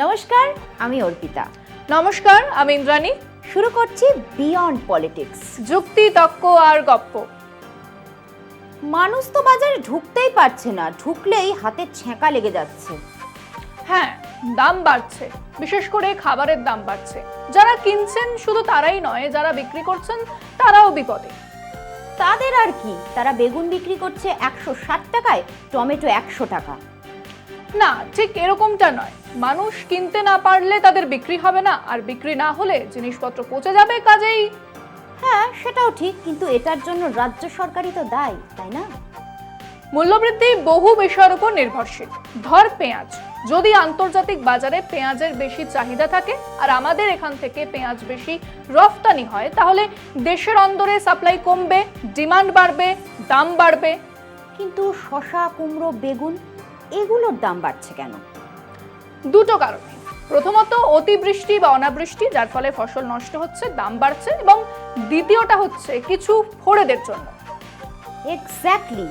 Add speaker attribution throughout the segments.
Speaker 1: নমস্কার, আমি অর্পিতা।
Speaker 2: নমস্কার, আমি ইন্দ্রাণী।
Speaker 1: শুরু করছি বিয়ন্ড পলিটিক্স,
Speaker 2: যুক্তি, তর্ক আর গপ্প।
Speaker 1: মানুষ তো বাজারে ঢুকতেই পারছে না, ঢুকলেই হাতে ছ্যাঁকা লেগে যাচ্ছে।
Speaker 2: হ্যাঁ, দাম বাড়ছে, বিশেষ করে খাবারের দাম বাড়ছে। যারা কিনছেন শুধু তারাই নয়, যারা বিক্রি করছেন তারাও বিপদে।
Speaker 1: তাদের আর কি, তারা বেগুন বিক্রি করছে 160 টাকায়, টমেটো 100 টাকা।
Speaker 2: না, ঠিক এরকমটা নয়। মানুষ কিনতে না পারলে তাদের বিক্রি হবে না, আর বিক্রি না হলে জিনিসপত্র পচে যাবে। কাজেই
Speaker 1: হ্যাঁ, সেটাও ঠিক, কিন্তু এটার জন্য রাজ্য সরকারই তো দায়ী, তাই না?
Speaker 2: মূল্যবৃদ্ধি বহু বিষয়ের উপর নির্ভরশীল। ধর পেঁয়াজ, যদি আন্তর্জাতিক বাজারে পেঁয়াজের বেশি চাহিদা থাকে আর আমাদের এখান থেকে পেঁয়াজ বেশি রফতানি হয়, তাহলে দেশের অন্দরে সাপ্লাই কমবে, ডিমান্ড বাড়বে, দাম বাড়বে।
Speaker 1: কিন্তু শসা, কুমড়ো, বেগুন এগুলোর দাম বাড়ছে কেন?
Speaker 2: দুটো কারণে। প্রথমত, অতিবৃষ্টি বা অনাবৃষ্টি, যার ফলে ফসল নষ্ট হচ্ছে, দাম বাড়ছে। এবং দ্বিতীয়টা হচ্ছে কিছু ফোড়েদের জন্য।
Speaker 1: এক্স্যাক্টলি,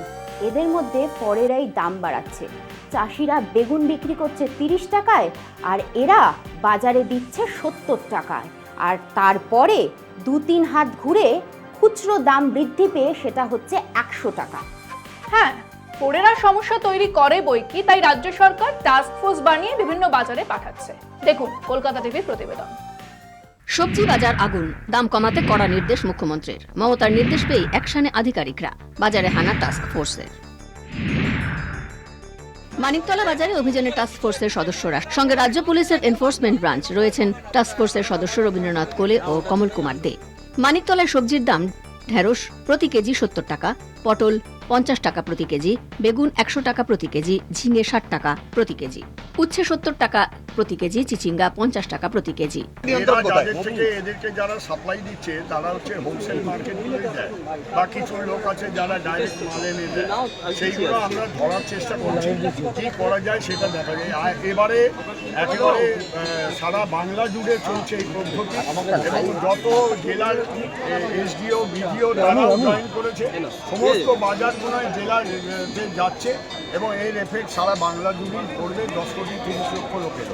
Speaker 1: এদের মধ্যে পরেরাই দাম বাড়াচ্ছে। চাষিরা বেগুন বিক্রি করছে 30 টাকায়, আর এরা বাজারে দিচ্ছে 70 টাকায়। আর তারপরে 2-3 হাত ঘুরে খুচরো দাম বৃদ্ধি পেয়ে সেটা হচ্ছে 100 টাকা।
Speaker 2: হ্যাঁ, ফোড়েরা সমস্যা তৈরি করে বইকি, তাই রাজ্য সরকার টাস্ক ফোর্স বানিয়ে বিভিন্ন বাজারে পাঠাচ্ছে। দেখুন কলকাতা টিভির প্রতিবেদন।
Speaker 3: সবজি বাজার আগুন, দাম কমাতে কড়া নির্দেশ মুখ্যমন্ত্রীর। মমতার নির্দেশ পেয়ে অ্যাকশনে আধিকারিকরা, বাজারে হানা টাস্ক ফোর্সের। মানিকতলা বাজারে অভিযানে টাস্ক ফোর্সের সদস্যরা, সঙ্গে রাজ্য পুলিশের এনফোর্সমেন্ট ব্রাঞ্চ রয়েছেন টাস্ক ফোর্সের সদস্য রবীন্দ্রনাথ কোলে ও কমল কুমার দে। মানিকতলায় সবজির দাম: ঢেঁড়স প্রতি কেজি 70 টাকা, পটল 50 টাকা প্রতি কেজি, বেগুন 100 টাকা প্রতি কেজি, ঝিঙে 60 টাকা প্রতি কেজি, উচ্ছে 70 টাকা প্রতি কেজি, চিচিঙ্গা 50 টাকা প্রতি কেজি।
Speaker 4: এদেরকে যারা সাপ্লাই দিচ্ছে তারা হচ্ছে হোলসেল মার্কেটগুলোই দেয়, বা কিছু লোক আছে যারা ডাইরেক্ট মাল এনে দেয়। সেইগুলো আমরা ধরার চেষ্টা করছি, কি করা যায় সেটা দেখা যায়। এবারে একেবারে সারা বাংলা জুড়ে চলছে এই পদ্ধতি, এবং যত জেলার এসডিও বিডিও তারাও জয়েন করেছে। সমস্ত বাজারগুলোয় জেলাতে যাচ্ছে, এবং এর এফেক্ট সারা বাংলা জুড়েই পড়বে 10 কোটি 30 লক্ষ লোকের।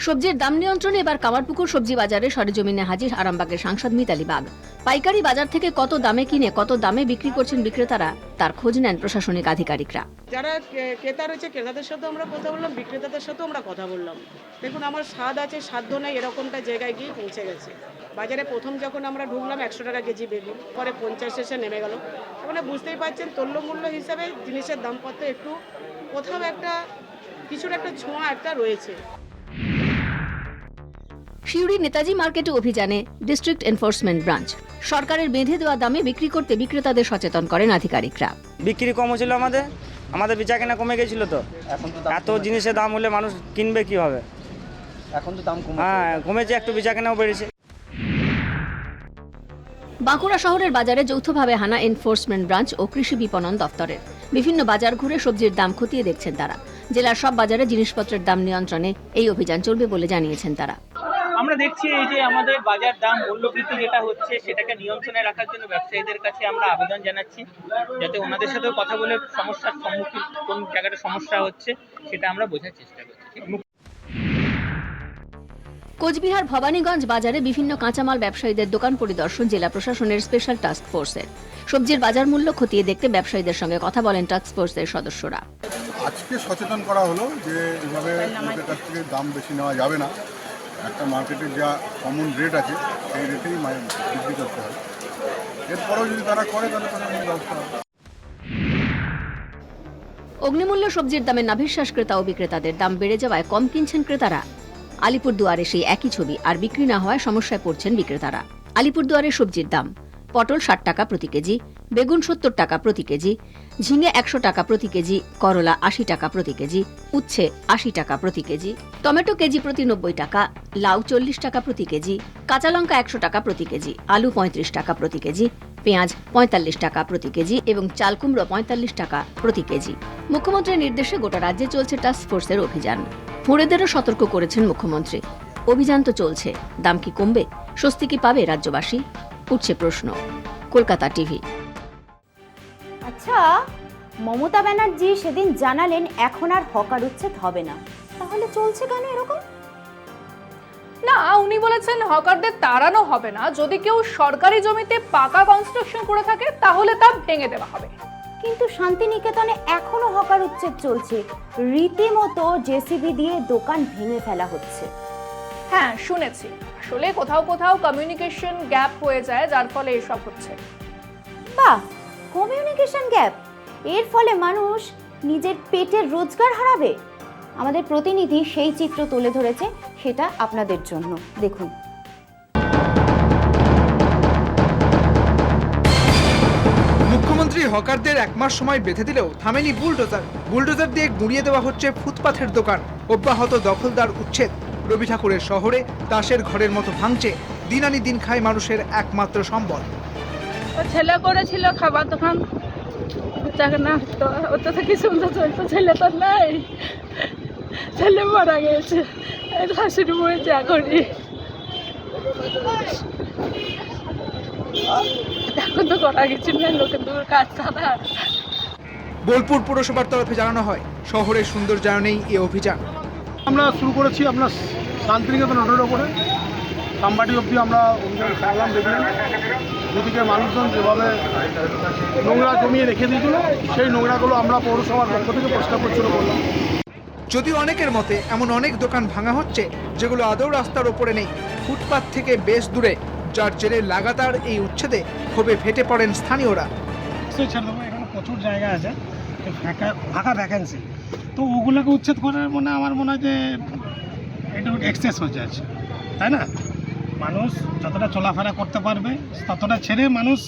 Speaker 3: সবজির দাম নিয়ন্ত্রণে এবার কামারপুকুর সবজি বাজারে সরেজমিনে হাজির আরামবাগের সাংসদ মিতালি বাগ। পাইকারি বাজার থেকে কত দামে কিনে কত দামে বিক্রি করছেন বিক্রেতারা, তার খোঁজ নেন প্রশাসনিক আধিকারিকরা।
Speaker 5: যারা ক্রেতা রয়েছে ক্রেতাদের সাথেও আমরা কথা বললাম, বিক্রেতাদের সাথেও আমরা কথা বললাম। দেখুন, আমার স্বাদ আছে সাধ্য নেই এরকমটা জায়গায় গিয়ে পৌঁছে গেছে। বাজারে প্রথম যখন আমরা ঢুকলাম 100 টাকা কেজি বেগুন, পরে 50 এসে নেমে গেল। মানে বুঝতেই পারছেন তৈলমূল্য হিসাবে জিনিসের দামপত্র একটু কোথাও একটা কিছুর একটা ছোঁয়া একটা রয়েছে।
Speaker 3: সিউড়ি নেতাজি মার্কেটে অভিযানে ডিস্ট্রিক্ট এনফোর্সমেন্ট ব্রাঞ্চ। সরকারের বেঁধে দেওয়া দামে বিক্রি করতে বিক্রেতাদের সচেতন করেন আধিকারিকরা।
Speaker 6: বিক্রি কম হচ্ছিল, আমাদের বেচা কেনা কমে গেছিল। তো এখন তো এত জিনিসের দাম হলে মানুষ কিনবে কিভাবে? এখন তো দাম কমেছে, একটু বেচা কেনাও বেড়েছে।
Speaker 3: বাঁকুড়া শহরের বাজারে যৌথভাবে হানা এনফোর্সমেন্ট ব্রাঞ্চ ও কৃষি বিপণন দফতরের। বিভিন্ন বাজার ঘুরে সবজির দাম খতিয়ে দেখছেন তারা। জেলার সব বাজারে জিনিসপত্রের দাম নিয়ন্ত্রণে এই অভিযান চলবে বলে জানিয়েছেন তারা।
Speaker 7: আমরা দেখছি এই যে আমাদের বাজার দাম মূল্যবৃদ্ধি যেটা হচ্ছে সেটাকে নিয়ন্ত্রণে রাখার জন্য ব্যবসায়ীদের কাছে আমরা আবেদন জানাচ্ছি, যাতে ওনাদের সাথেও কথা বলে সমস্যার সম্মুখীন কোন জায়গাটা সমস্যা হচ্ছে সেটা আমরা বোঝার চেষ্টা করছি।
Speaker 3: কোচবিহার ভবানীগঞ্জ বাজারে বিভিন্ন কাঁচামাল ব্যবসায়ীদের দোকান পরিদর্শন জেলা প্রশাসনের স্পেশাল টাস্ক ফোর্সের। সবজির বাজার মূল্য খতিয়ে দেখতে ব্যবসায়ীদের সঙ্গে কথা বলেন টাস্ক ফোর্সের সদস্যরা।
Speaker 8: আজকে সচেতন করা হলো যে এইভাবে লোকের কাছ থেকে দাম বেশি নেওয়া যাবে না, একটা মার্কেটের যা কমন রেট আছে সেই রেটেই বিক্রি করতে হবে। এরপরেও যদি তারা করে তাহলে তারা ব্যবস্থা হবে।
Speaker 3: অগ্নিমূল্য সবজির দামে নাভিশ্বাস ক্রেতা ও বিক্রেতাদের, দাম বেড়ে যাওয়ায় কম কিনছেন ক্রেতারা। আলিপুরদুয়ারে সেই একই ছবি, আর বিক্রি না হওয়ায় সমস্যায় পড়ছেন বিক্রেতারা। আলিপুরদুয়ারে সবজির দাম: পটল 60 টাকা প্রতি কেজি, বেগুন 70 টাকা প্রতি কেজি, ঝিঙে 100 টাকা প্রতি কেজি, করলা 80 টাকা প্রতি কেজি, উচ্ছে 80 টাকা প্রতি কেজি, টমেটো কেজি প্রতি 90 টাকা, লাউ 40 টাকা প্রতি কেজি, কাঁচা লঙ্কা 100 টাকা প্রতি কেজি, আলু 35 টাকা প্রতি কেজি, পেঁয়াজ 45 টাকা প্রতি কেজি এবং চাল কুমড়ো 45 টাকা প্রতি কেজি। মুখ্যমন্ত্রীর নির্দেশে গোটা রাজ্যে চলছে টাস্ক ফোর্সের অভিযান। ফোড়েদেরও সতর্ক করেছেন মুখ্যমন্ত্রী। অভিযান তো চলছে, দাম কি কমবে? স্বস্তি কি পাবে রাজ্যবাসী? উঠছে প্রশ্ন। কলকাতা টিভি।
Speaker 1: আচ্ছা, মমতা ব্যানার্জি সেদিন জানালেন এখন আর হকার উচ্ছেদ হবে না। তাহলে চলছে কেন এরকম?
Speaker 2: না, উনি বলেছেন হকারদের তাড়ানো হবে না, যদি কেউ সরকারি জমিতে পাকা কনস্ট্রাকশন করে থাকে তাহলে তা ভেঙে দেওয়া হবে।
Speaker 1: কিন্তু শান্তিনিকেতনে এখনো হকার উচ্ছেদ চলছে, রীতিমতো জেসিবি দিয়ে দোকান ভেঙে ফেলা হচ্ছে।
Speaker 2: হ্যাঁ, শুনেছি। আসলে কোথাও কোথাও কমিউনিকেশন গ্যাপ হয়ে যায়, যার ফলে এসব হচ্ছে।
Speaker 1: বাহ, কমিউনিকেশন গ্যাপ, এর ফলে মানুষ নিজের পেটের রোজগার হারাবে। আমাদের প্রতিনিধি সেই চিত্র তুলে ধরেছে, সেটা আপনাদের জন্য দেখুন।
Speaker 9: মুখ্যমন্ত্রী হকারদের 1 মাস সময় বেঁধে দিলেও থামেনি বুলডোজার দিয়ে গুঁড়িয়ে দেওয়া হচ্ছে ফুটপাথের দোকান। অব্যাহত দখলদার উচ্ছেদ। রবি ঠাকুরের শহরে তাসের ঘরের মতো ভাঙছে দিন আনি দিন খায় মানুষের একমাত্র সম্বল।
Speaker 10: ছেলে করেছিল খাবার দোকান, না তো ওটা থেকে সুন্দর চলতো, ছেলে তো নাই, ছেলে মারা গেছে, শাশুড়ি মরেছে এখনই। এখন তো করা গেছে না, লোকের দূর কাজ ছাড়া।
Speaker 9: বোলপুর পুরসভার তরফে জানানো হয়, শহরের সৌন্দর্যায়নেই এই অভিযান।
Speaker 11: আমরা শুরু করেছি আপনার শান্তিনিকেতন রোডের ওপরে, সামবাটি অবধি আমরা অভিযান চালালাম। দেখলেন দুদিকে মানুষজন যেভাবে নোংরা জমিয়ে রেখে দিয়েছিল, সেই নোংরাগুলো আমরা পৌরসভার পক্ষ থেকে পরিষ্কার পরিচ্ছন্ন করলাম।
Speaker 9: যদিও অনেকের মতে এমন অনেক দোকান ভাঙা হচ্ছে যেগুলো আদৌ রাস্তার ওপরে নেই, ফুটপাথ থেকে বেশ দূরে, যার জেরে লাগাতার এই উচ্ছেদে ক্ষোভে ফেটে পড়েন স্থানীয়রা।
Speaker 11: এখানে প্রচুর জায়গা আছে ফাঁকা ভ্যাকেন্সি, তো ওগুলোকে উচ্ছেদ করার মানে আমার মনে হয় যে এটা এক্সেস হয়ে যাচ্ছে, তাই না? মানুষ যতটা চলাফেরা করতে পারবে ততটা ছেড়ে মানুষ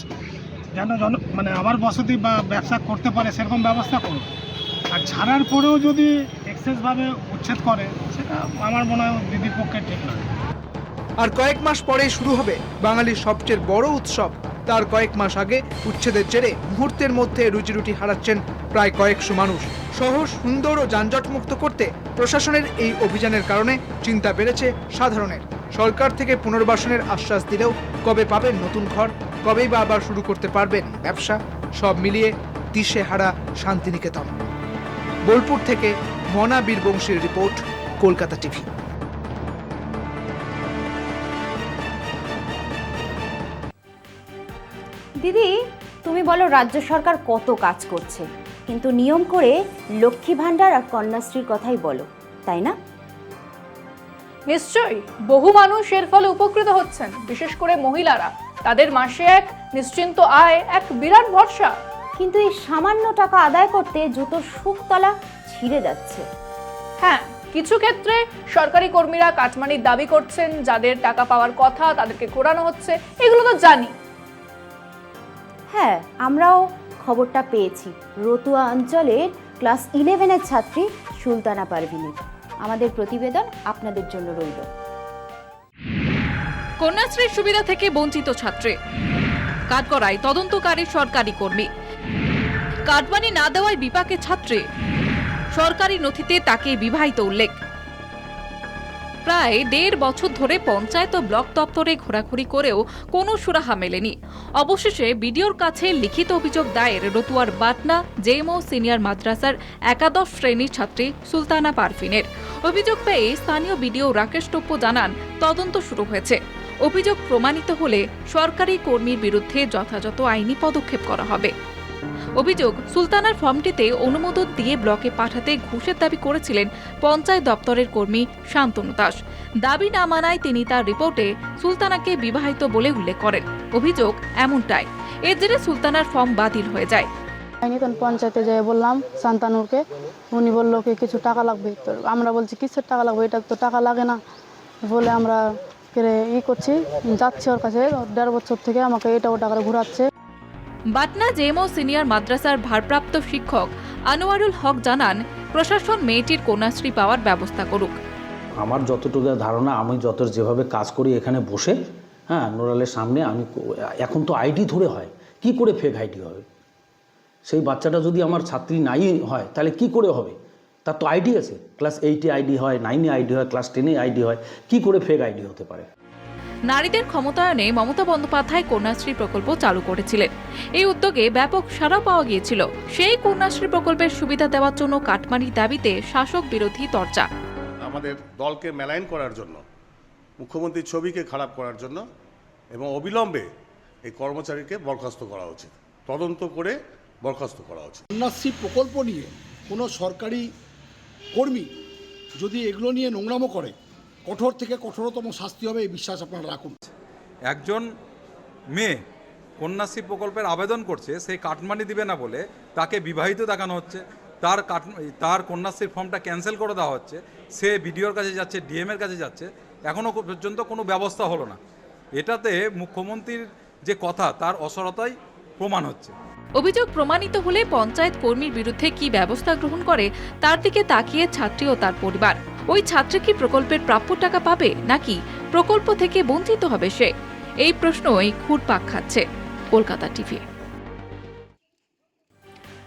Speaker 11: যেন মানে আবার বসতি বা ব্যবসা করতে পারে সেরকম ব্যবস্থা করুক। আর ছাড়ার পরেও যদি এক্সেসভাবে উচ্ছেদ করে, সেটা আমার মনে হয় দিদির পক্ষে ঠিক নয়।
Speaker 9: আর কয়েক মাস পরেই শুরু হবে বাঙালির সবচেয়ে বড় উৎসব। তার কয়েক মাস আগে উচ্ছেদের জেরে মুহূর্তের মধ্যে রুজিরুটি হারাচ্ছেন প্রায় কয়েকশো মানুষ। শহর সুন্দর ও যানজটমুক্ত করতে প্রশাসনের এই অভিযানের কারণে চিন্তা বেড়েছে সাধারণের। সরকার থেকে পুনর্বাসনের আশ্বাস দিলেও কবে পাবেন নতুন ঘর, কবেই বা আবার শুরু করতে পারবেন ব্যবসা, সব মিলিয়ে দিশেহারা শান্তিনিকেতন। বোলপুর থেকে মনা বীরবংশীর রিপোর্ট, কলকাতা টিভি।
Speaker 1: দিদি, তুমি বলো রাজ্য সরকার কত কাজ করছে, কিন্তু নিয়ম করে লক্ষ্মী ভাণ্ডার আর কন্যাশ্রীর কথাই বলো, তাই না?
Speaker 2: নিশ্চয়ই, বহু মানুষ এর ফলে উপকৃত হচ্ছেন, বিশেষ করে মহিলারা। তাদের মাসে এক নিশ্চিন্ত আয়, এক বিরাট ভরসা।
Speaker 1: কিন্তু এই সামান্য টাকা আদায় করতে জুতোর শুকতলা ছিঁড়ে যাচ্ছে।
Speaker 2: হ্যাঁ, কিছু ক্ষেত্রে সরকারি কর্মীরা কাটমানির দাবি করছেন, যাদের টাকা পাওয়ার কথা তাদেরকে ঘোরানো হচ্ছে, এগুলো তো জানি।
Speaker 1: হ্যাঁ, আমরাও খবরটা পেয়েছি রতুয়া অঞ্চলের ক্লাস 11-এর ছাত্রী সুলতানা পারভিনের। আমাদের প্রতিবেদন আপনাদের জন্য রইল।
Speaker 12: কন্যাশ্রীর সুবিধা থেকে বঞ্চিত ছাত্রী, কাঠগড়ায় তদন্তকারী সরকারি কর্মী, কাটমানি না দেওয়ায় বিপাকে ছাত্রী, সরকারি নথিতে তাকে বিবাহিত উল্লেখ। প্রায় 1.5 বছর ধরে পঞ্চায়েত ও ব্লক দপ্তরে ঘোরাঘুরি করেও কোনো সুরাহা মেলেনি। অবশেষে বিডিওর কাছে লিখিত অভিযোগ দায়ের রতুয়ার বাটনা জেএমও সিনিয়র মাদ্রাসার একাদশ শ্রেণীর ছাত্রী সুলতানা পারভিনের। অভিযোগ পেয়ে স্থানীয় বিডিও রাকেশ টোপ্পো জানান, তদন্ত শুরু হয়েছে। অভিযোগ প্রমাণিত হলে সরকারি কর্মীর বিরুদ্ধে যথাযথ আইনি পদক্ষেপ করা হবে। অভিযোগ, সুলতানার ফর্মটিতে অনুমোদন দিয়ে ব্লকে পাঠাতে ঘুষের দাবি করেছিলেন পঞ্চায়েত দপ্তরের কর্মী শান্তনু দাস। দাবি না মানায় তিনি তার রিপোর্টে সুলতানাকে বিবাহিত বলে উল্লেখ করেন। অভিযোগ এমনটাই, এর জেরে সুলতানার ফর্ম বাতিল হয়ে যায়।
Speaker 10: পঞ্চায়েতে যেয়ে বললাম শান্তনুরকে, উনি বললো কি কিছু টাকা লাগবে। তো আমরা বলছি কিসের টাকা লাগবে, এটা তো টাকা লাগে না বলে আমরা করছি, যাচ্ছি ওর কাছে। 1.5 বছর থেকে আমাকে এটা ওটা করে ঘুরাচ্ছে।
Speaker 12: বাটনা জেএমও সিনিয়র মাদ্রাসার ভারপ্রাপ্ত শিক্ষক আনোয়ারুল হক জানান, প্রশাসন মেয়েটির কন্যাশ্রী পাওয়ার ব্যবস্থা করুক।
Speaker 13: আমার যতটুকু ধারণা, আমি যেভাবে কাজ করি এখানে বসে, হ্যাঁ, নোরালের সামনে, আমি এখন তো আইডি ধরে হয়, কি করে ফেক আইডি হবে? সেই বাচ্চাটা যদি আমার ছাত্রী নাই হয় তাহলে কি করে হবে? তার তো আইডি আছে, ক্লাস 8-এ আইডি হয়, 9-এ আইডি হয়, ক্লাস 10-এ আইডি হয়, কি করে ফেক আইডি হতে পারে?
Speaker 12: নারীদের ক্ষমতায়নে মমতা বন্দ্যোপাধ্যায় কন্যাশ্রী প্রকল্প চালু করেছিলেন। এই উদ্যোগে ব্যাপক সাড়া পাওয়া গিয়েছিল। সেই কন্যাশ্রী প্রকল্পের সুবিধা দেওয়ার জন্য কাটমানির দাবিতে শাসক বিরোধী চর্চা।
Speaker 8: আমাদের দলকে মেলাইন করার জন্য, মুখ্যমন্ত্রীর ছবিকে খারাপ করার জন্য এবং অবিলম্বে এই কর্মচারীকে বরখাস্ত করা উচিত, তদন্ত করে বরখাস্ত করা উচিত।
Speaker 14: কন্যাশ্রী প্রকল্প নিয়ে কোনো সরকারি কর্মী যদি এগুলো নিয়ে নোংরামো করে, কঠোর থেকে কঠোরতম শাস্তি হবে, এই বিশ্বাস আপনারা রাখুন।
Speaker 15: একজন মেয়ে কন্যাশ্রী প্রকল্পের আবেদন করছে, সেই কাটমানি দিবে না বলে তাকে বিবাহিত দেখানো হচ্ছে, তার কন্যাশ্রীর ফর্মটা ক্যান্সেল করে দেওয়া হচ্ছে, সে বিডিওর কাছে যাচ্ছে, ডিএমের কাছে যাচ্ছে, এখনও পর্যন্ত কোনো ব্যবস্থা হলো না। এটাতে মুখ্যমন্ত্রীর যে কথা তার অসরতাই প্রমাণ হচ্ছে।
Speaker 12: অভিযোগ প্রমাণিত হলে পঞ্চায়েত কর্মীর বিরুদ্ধে কি ব্যবস্থা গ্রহণ করে তার দিকে তাকিয়ে ছাত্রী ও তার পরিবার। ওই ছাত্রী কি প্রকল্পের প্রাপ্য টাকা পাবে নাকি প্রকল্প থেকে বঞ্চিত হবে সে? এই প্রশ্নই ঘুরপাক খাচ্ছে। কলকাতা টিভি।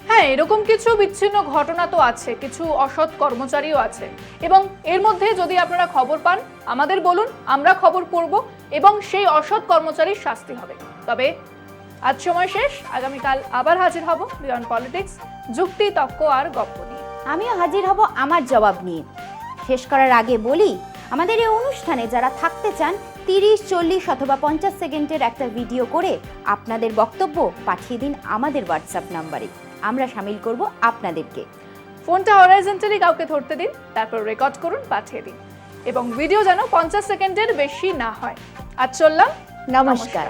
Speaker 2: হ্যাঁ, এরকম কিছু বিচ্ছিন্ন ঘটনা তো আছে, কিছু অসৎ কর্মচারীও আছে, এবং এর মধ্যে যদি আপনারা খবর পান আমাদের বলুন, আমরা খবর করব এবং সেই অসৎ কর্মচারীর শাস্তি হবে। তবে আজ সময় শেষ, আগামীকাল আবার হাজির হব বিয়ন্ড পলিটিক্স, যুক্তি, তর্ক আর গপ্প নিয়ে।
Speaker 1: আমিও হাজির হব আমার জবাব নিয়ে। শেষ করার আগে বলি, আমাদের এই অনুষ্ঠানে যারা থাকতে চান 30, 40 অথবা 50 সেকেন্ডের একটা ভিডিও করে আপনাদের বক্তব্য পাঠিয়ে দিন আমাদের হোয়াটসঅ্যাপ নাম্বারে। আমরা শামিল করব আপনাদেরকে।
Speaker 2: ফোনটা হরাইজন্টালি কাউকে ধরতে দিন, তারপর রেকর্ড করুন, পাঠিয়ে দিন, এবং ভিডিও যেন 50 সেকেন্ডের বেশি না হয়। আজ চললাম,
Speaker 1: নমস্কার।